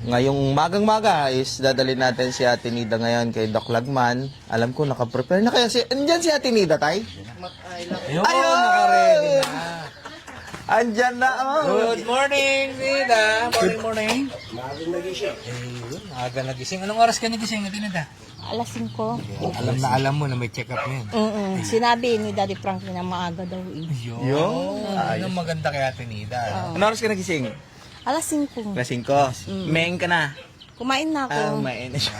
ngayong magang-maga is dadalhin natin si Ate Nida ngayon kay Doc Lagman. Alam ko, nakaprepare na kaya andyan si Ate Nida, tay? Ayun, naka-ready na. Andyan na, oh. Good morning, Nida. Morning. Maaga nagising. Ayun, maaga nagising. Anong oras ka nagising, Ate Nida? Alas 5. Alam na alam mo na may check-up na yun. Sinabi ni Daddy Frankie na maaga daw eh. Yun. Anong maganda kay Ate Nida? Ano oras ka nagising? Alas 5. Alas 5. Meng ka na. Kumain na ako. Kumain na siya.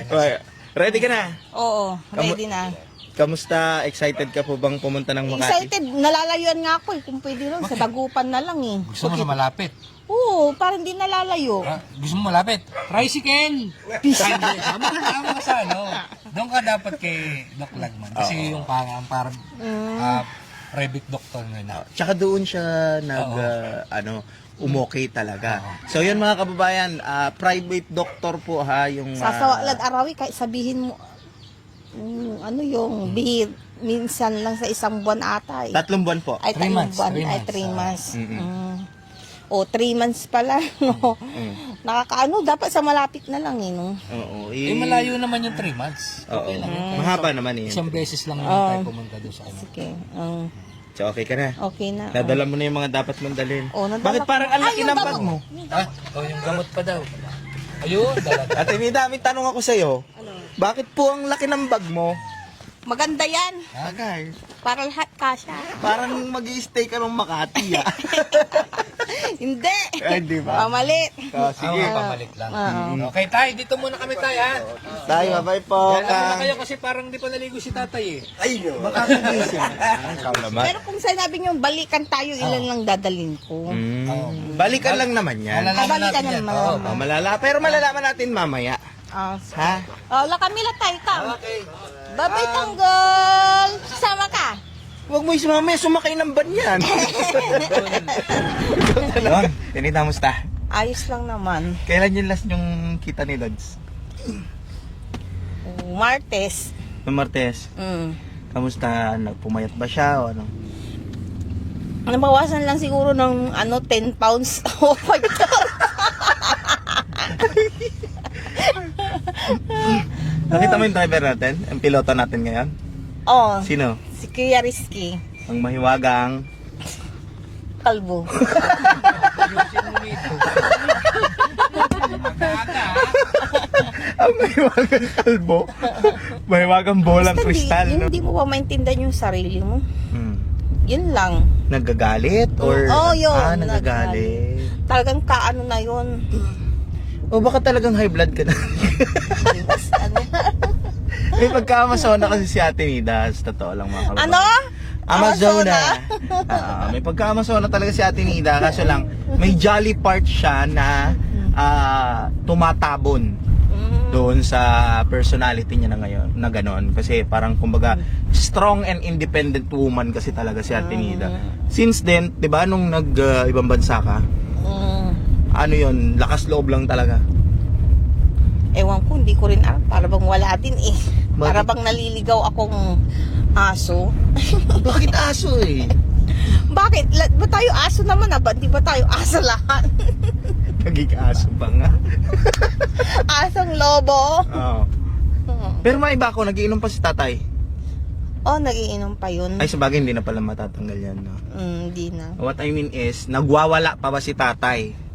Okay. Ready ka na? Oo, ready na. Kamusta? Excited ka po bang pumunta ng Makati? Excited, nalalayuan nga ako eh. Kung pwede lang, sa Dagupan na lang eh. Gusto mo sa malapit? Oo, parang di nalalayo. Gusto mo malapit? Tricycle! Sama ka sa ano. Doon ka dapat kay Doc Lagman. Kasi yung parang private doctor na. Tsaka doon siya umokay talaga. So yun mga kababayan, private doctor po ha, yung Sa Sawalad Arawi, kahit sabihin mo, ano yung bihir, minsan lang sa isang buwan ata eh. 3 buwan po. Ay, 3 months, 3 months. O, 3 months pala, no? Nakakaano, dapat sa malapit na lang eh, no? Oo. Malayo naman yung 3 months. Oo. Mahaba naman eh. Isang beses lang naman tayo pumunta doon sa ano. Sige, So okay ka na? okay na. Nadala mo na yung mga dapat mong dalhin. Nadala Bakit ko. parang ang laki Yung ng gamot. bag mo? Yung gamot pa daw. Ayun, dalaga. Ate Nida, may tanong ako sa'yo. Bakit po ang laki ng bag mo? Maganda yan. Bagay. Para lahat kasha. Parang mag-i-stay ka ng Makati ah. Hindi. Ay, di ba? Pamalit. Sige. Pamalit lang. Okay, tayo. Dito muna kami tayo, ha? Tayo, bye po. Alam na kayo kasi parang di pa naligo si tatay, eh. Ay, baka kumising. Pero kung sinabi nyo, balikan tayo, ilan lang dadalhin ko. Balikan lang naman yan. Malalaman Balikan natin yan. naman. Pero malalaman natin mamaya. Ha? Kamila tayo ka. Okay. Babay tanggol. Sama ka. Huwag mo isumamaya, sumakay ng van yan. Yun, Tinita, musta? Ayos lang naman. Kailan yung last yung kita ni Lods? Martes. Noong Martes. Kamusta? Nagpumayat ba siya o ano? Nabawasan lang siguro ng 10 pounds. Oh my God. Nakita mo yung driver natin? Ang piloto natin ngayon? Oh, Sino? si Kuya Rizky. Ang mahiwagang... Kalbo. Ang mahiwagang kalbo? Mahiwagang bolang kristal, no? Hindi mo ba maintindihan yung sarili mo? Yun lang. Nagagalit? Or... yun. Nagagalit. Talagang kaano na yun. O baka talagang high blood ka na? Ano? May pagka-Amazona kasi si Ate Nida. Sa totoo lang mga kababayan. Ano? Amazona. May pagka-Amazona talaga si Ate Nida. Kaso lang, may jolly part siya na tumatabon doon sa personality niya na ngayon, na gano'n. Kasi parang kumbaga, strong and independent woman kasi talaga si Ate Nida. Since then, di ba, nung ibang bansa ka, ano yun, lakas loob lang talaga. Ewan ko, hindi ko rin alam. Para bang wala din eh. Bakit? Para bang naliligaw akong aso. Bakit aso eh? Bakit? Ba tayo aso naman ah? Ba't di ba tayo aso lahat? Naging aso ba nga? Asong lobo. Oo. Pero may iba ako, nagiinom pa si tatay. Oh, nagiinom pa yun. Ay, sabagay, hindi na pala matatanggal yan. No? Hindi na. What I mean is, nagwawala pa ba si tatay?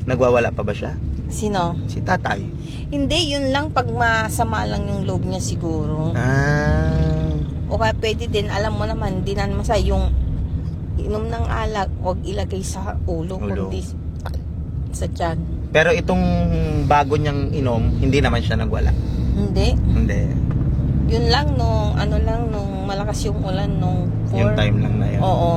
Nagwawala pa ba siya? Sino? Si tatay. Hindi, yun lang pag masama lang yung loob niya siguro. O kaya pwede din, alam mo naman, di naman sa yung inom ng alak, huwag ilagay sa ulo, kundi sa tiyan. Pero itong bago niyang inom, hindi naman siya nagwala. Hindi. Hindi. Yun lang nung malakas yung ulan nung Yung time lang na yun. Oo.